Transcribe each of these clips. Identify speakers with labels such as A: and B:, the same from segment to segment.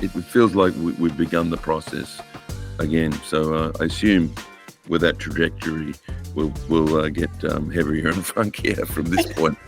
A: it feels like we've begun the process again. So I assume with that trajectory, we'll get heavier and funkier from this point.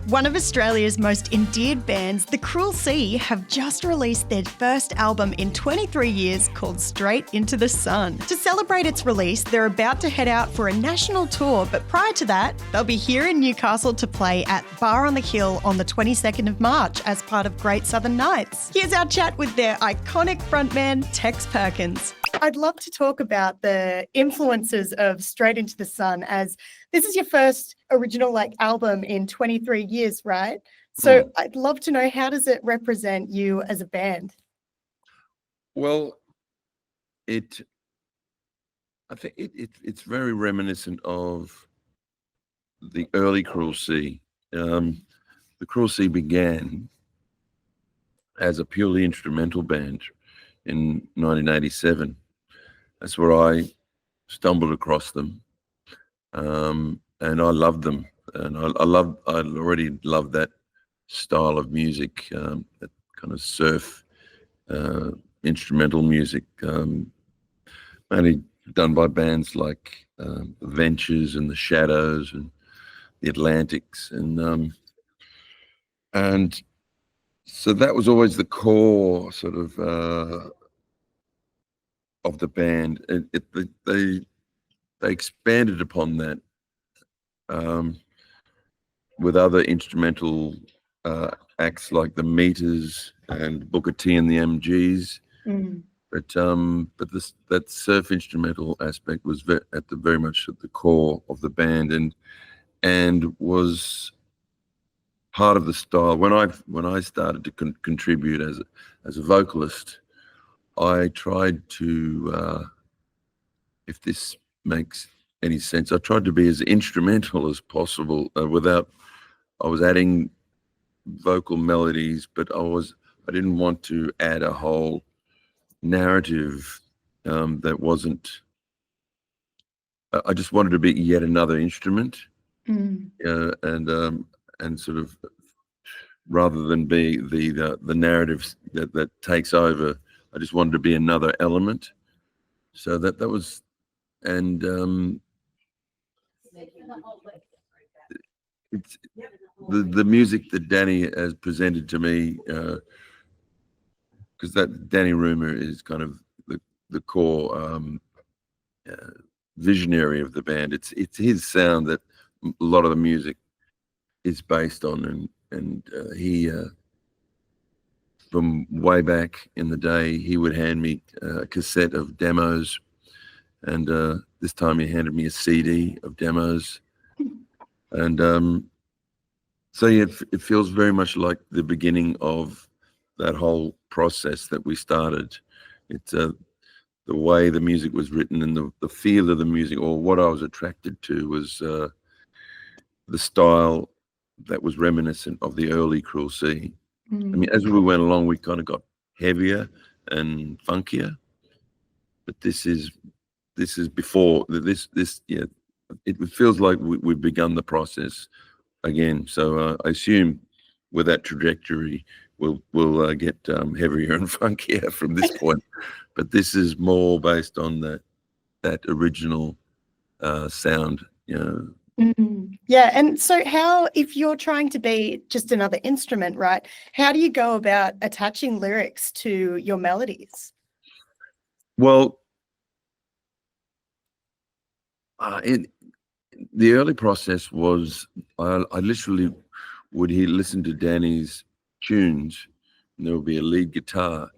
B: One of Australia's most endeared bands, The Cruel Sea, have just released their first album in 23 years called Straight Into the Sun. To celebrate its release, they're about to head out for a national tour, but prior to that, they'll be here in Newcastle to play at Bar on the Hill on the 22nd of March as part of Great Southern Nights. Here's our chat with their iconic frontman, Tex Perkins. I'd love to talk about the influences of Straight Into the Sun, as this is your first original album in 23 years, right? So I'd love to know, how does it represent you as a band?
A: Well, I think it's very reminiscent of the early Cruel Sea. The Cruel Sea began as a purely instrumental band in 1987. That's where I stumbled across them, and I loved them. And I already loved that style of music, that kind of surf instrumental music, mainly done by bands like the Ventures and the Shadows and the Atlantics, and so that was always the core sort of the band. They expanded upon that with other instrumental acts like the Meters and Booker T and the MGs. But that surf instrumental aspect was very much at the core of the band, and was part of the style. When I started to contribute as a vocalist, I tried to, if this makes any sense, I tried to be as instrumental as possible without. I was adding vocal melodies, but I didn't want to add a whole narrative that wasn't. I just wanted to be yet another instrument, and sort of, rather than be the narrative that takes over. I just wanted to be another element. So that was, and it's the music that Danny has presented to me, because that Danny Roomer is kind of the core visionary of the band. It's his sound that a lot of the music is based on, and he. From way back in the day, he would hand me a cassette of demos, and this time he handed me a CD of demos. And so yeah, it feels very much like the beginning of that whole process that we started. It's the way the music was written and the feel of the music, or what I was attracted to, was the style that was reminiscent of the early Cruel Sea. I mean, as we went along, we kind of got heavier and funkier, but this is before this. Yeah, it feels like we've begun the process again. So I assume with that trajectory, we'll get heavier and funkier from this point. But this is more based on that original sound, you know.
B: Yeah, and so how, if you're trying to be just another instrument, right, how do you go about attaching lyrics to your melodies?
A: Well, the early process was I literally would listen to Danny's tunes, and there would be a lead guitar.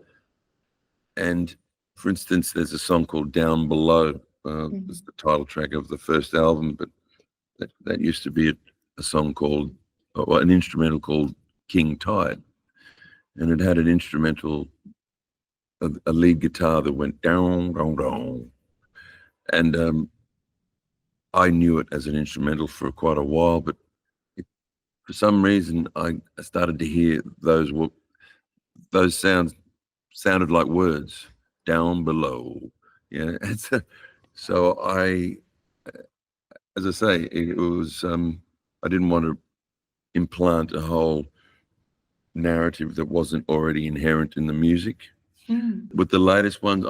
A: And for instance, there's a song called Down Below. It's the title track of the first album, but that used to be a song called, or an instrumental called King Tide. And it had an instrumental, a lead guitar that went down, down, down. And I knew it as an instrumental for quite a while, but for some reason I started to hear those sounds sounded like words, down below. Yeah. So as I say, it was, I didn't want to implant a whole narrative that wasn't already inherent in the music.
B: Mm.
A: With the latest ones,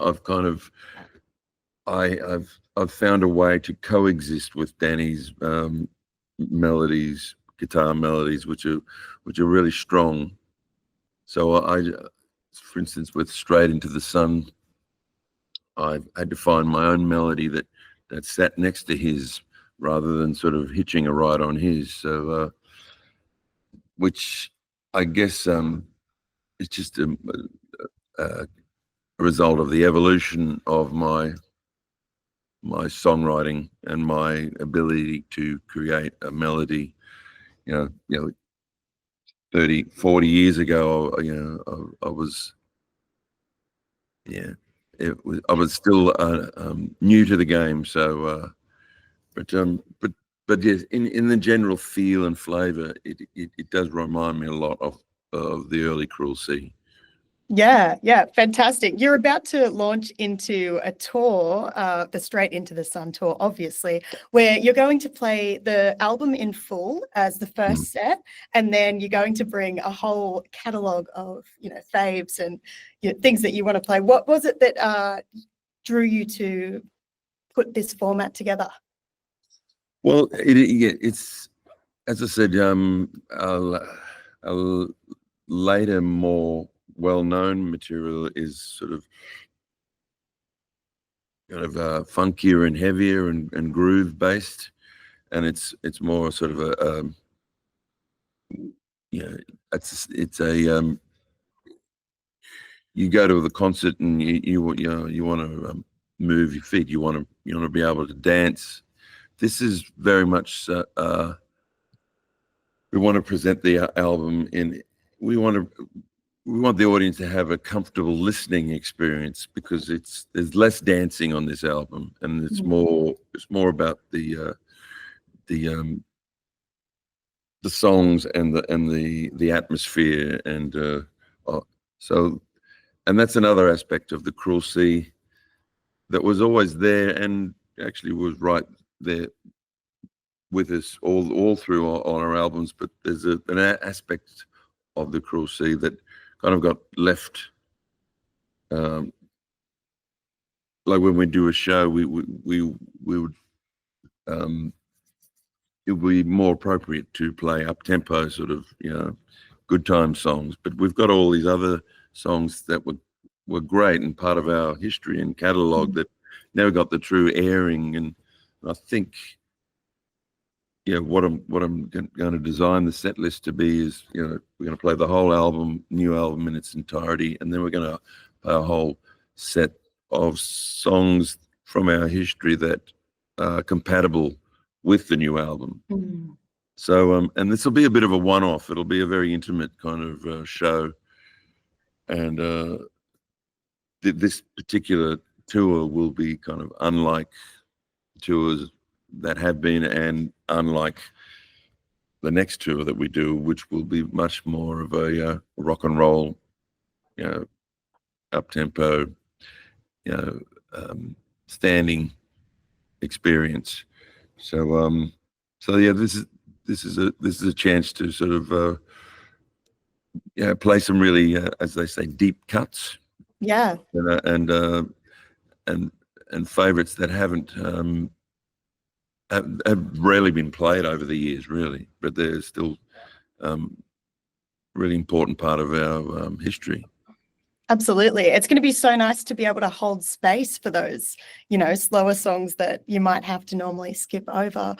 A: I've found a way to coexist with Danny's melodies, guitar melodies, which are really strong. So for instance, with Straight Into the Sun, I had to find my own melody that sat next to his, rather than sort of hitching a ride on his. So, which I guess it's just a result of the evolution of my songwriting and my ability to create a melody. You know, 30, 40 years ago, I was, yeah, I was still new to the game. So, but yes, in the general feel and flavor, it does remind me a lot of the early Cruel Sea.
B: Yeah, fantastic. You're about to launch into a tour, the Straight Into the Sun tour, obviously, where you're going to play the album in full as the first set, and then you're going to bring a whole catalogue of, faves and things that you want to play. What was it that drew you to put this format together?
A: Well, it's, as I said, a later, more well-known material is sort of funkier and heavier and groove based, and it's more sort of it's a you go to the concert and you want to move your feet, you want to be able to dance. This is very much we want to present the album in, we want the audience to have a comfortable listening experience, because there's less dancing on this album, and it's more about the songs and the atmosphere, and so, and that's another aspect of the Cruel Sea that was always there, and actually was right there with us all through on our albums. But there's an aspect of the Cruel Sea that kind of got left. Like when we do a show, we would it would be more appropriate to play up tempo sort of good time songs. But we've got all these other songs that were great and part of our history and catalogue that never got the true airing. And I think what I'm going to design the set list to be is, we're going to play the whole new album in its entirety, and then we're going to play a whole set of songs from our history that are compatible with the new album. So, and this will be a bit of a one-off. It'll be a very intimate kind of show, and this particular tour will be kind of unlike tours that have been, and unlike the next tour that we do, which will be much more of a rock and roll, up tempo, standing experience. So, this is a chance to sort of play some really, as they say, deep cuts.
B: Yeah.
A: And favorites that have rarely been played over the years, really, but they're still really important part of our history.
B: Absolutely. It's going to be so nice to be able to hold space for those, slower songs that you might have to normally skip over.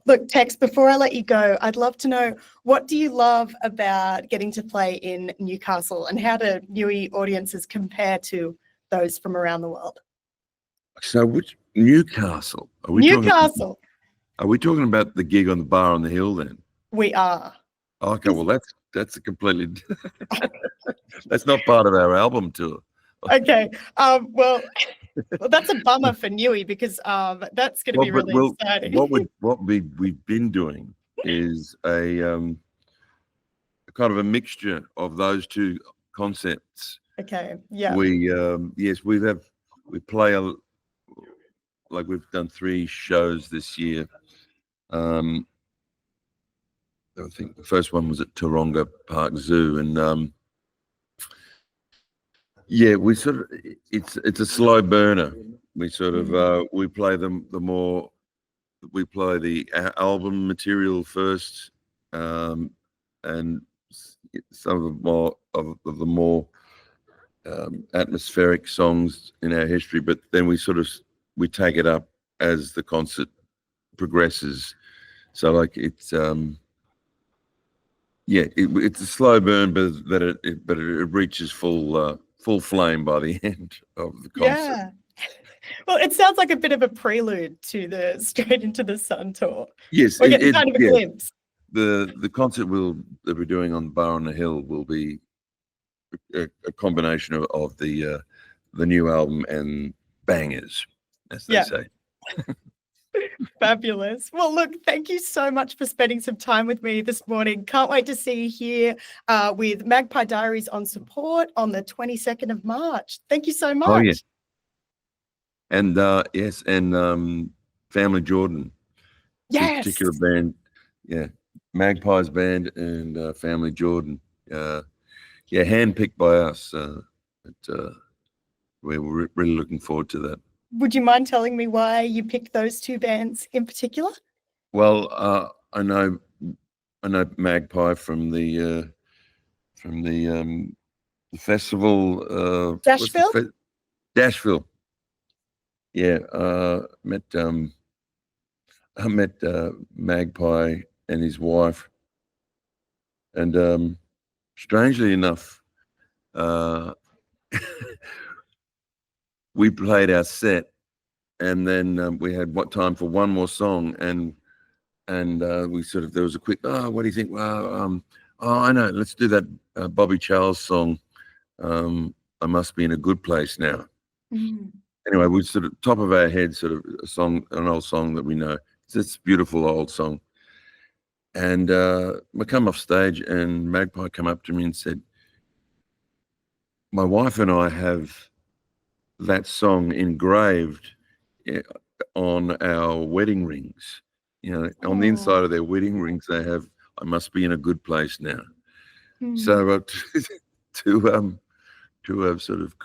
B: Look, Tex, before I let you go, I'd love to know, what do you love about getting to play in Newcastle, and how do Newey audiences compare to those from around the world?
A: So, which Newcastle? Are we talking about the gig on the Bar on the Hill then?
B: We are.
A: Okay, well that's a completely that's not part of our album tour.
B: Okay, well, that's a bummer for Newey, because that's going to be really exciting.
A: What we've been doing is a kind of a mixture of those two concepts.
B: Okay, yeah.
A: We play like we've done 3 shows this year. I think the first one was at Taronga Park Zoo, and yeah, we sort of it's a slow burner. We sort of we play them the more we play the album material first, and some of the more atmospheric songs in our history. But then we take it up as the concert progresses. So like it's it's a slow burn, but it reaches full flame by the end of the concert.
B: Yeah. Well, it sounds like a bit of a prelude to the Straight Into the Sun tour.
A: Yes,
B: We're getting kind of a glimpse.
A: The concert that we're doing on Bar on the Hill will be a combination of the new album and bangers, as they say.
B: Fabulous. Well, look, thank you so much for spending some time with me this morning. Can't wait to see you here with Magpie Diaries on support on the 22nd of March. Thank you so much.
A: Oh, yeah. And yes, and Family Jordan.
B: Yes.
A: This particular band, yeah. Magpie's band and Family Jordan. Handpicked by us. We're really looking forward to that.
B: Would you mind telling me why you picked those two bands in particular?
A: Well, I know Magpie from the festival.
B: Dashville?
A: Dashville. Yeah, I met Magpie and his wife, and strangely enough, we played our set, and then we had time for one more song, and we there was a quick, what do you think? Well, I know, let's do that Bobby Charles song, I Must Be in a Good Place Now.
B: Mm.
A: Anyway, we sort of top of our head, sort of an old song that we know. It's this beautiful old song. And we come off stage, and Magpie come up to me and said, my wife and I have that song engraved on our wedding rings. On the inside of their wedding rings, they have, I Must Be in a Good Place Now.
B: Mm.
A: So to have sort of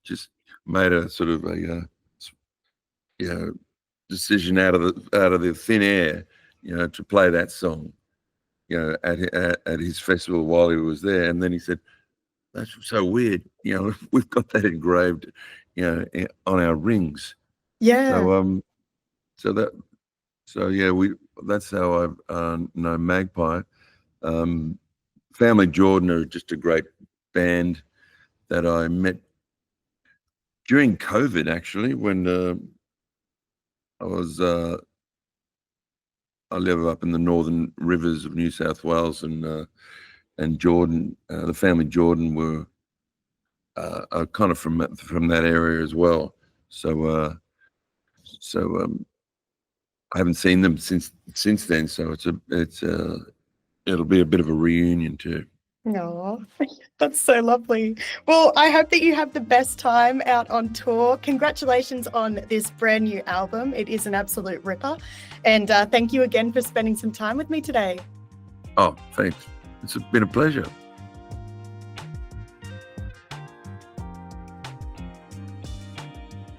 A: just made a sort of a decision out of the thin air, to play that song, at his festival while he was there. And then he said, that's so weird, we've got that engraved, on our rings.
B: Yeah.
A: That's how I know Magpie. Family Jordan are just a great band that I met during COVID, actually, when I live up in the northern rivers of New South Wales, and Jordan, the Family Jordan were kind of from that area as well. So I haven't seen them since then. So it'll be a bit of a reunion too.
B: Oh, that's so lovely. Well, I hope that you have the best time out on tour. Congratulations on this brand new album. It is an absolute ripper. And thank you again for spending some time with me today.
A: Oh, thanks. It's been a pleasure.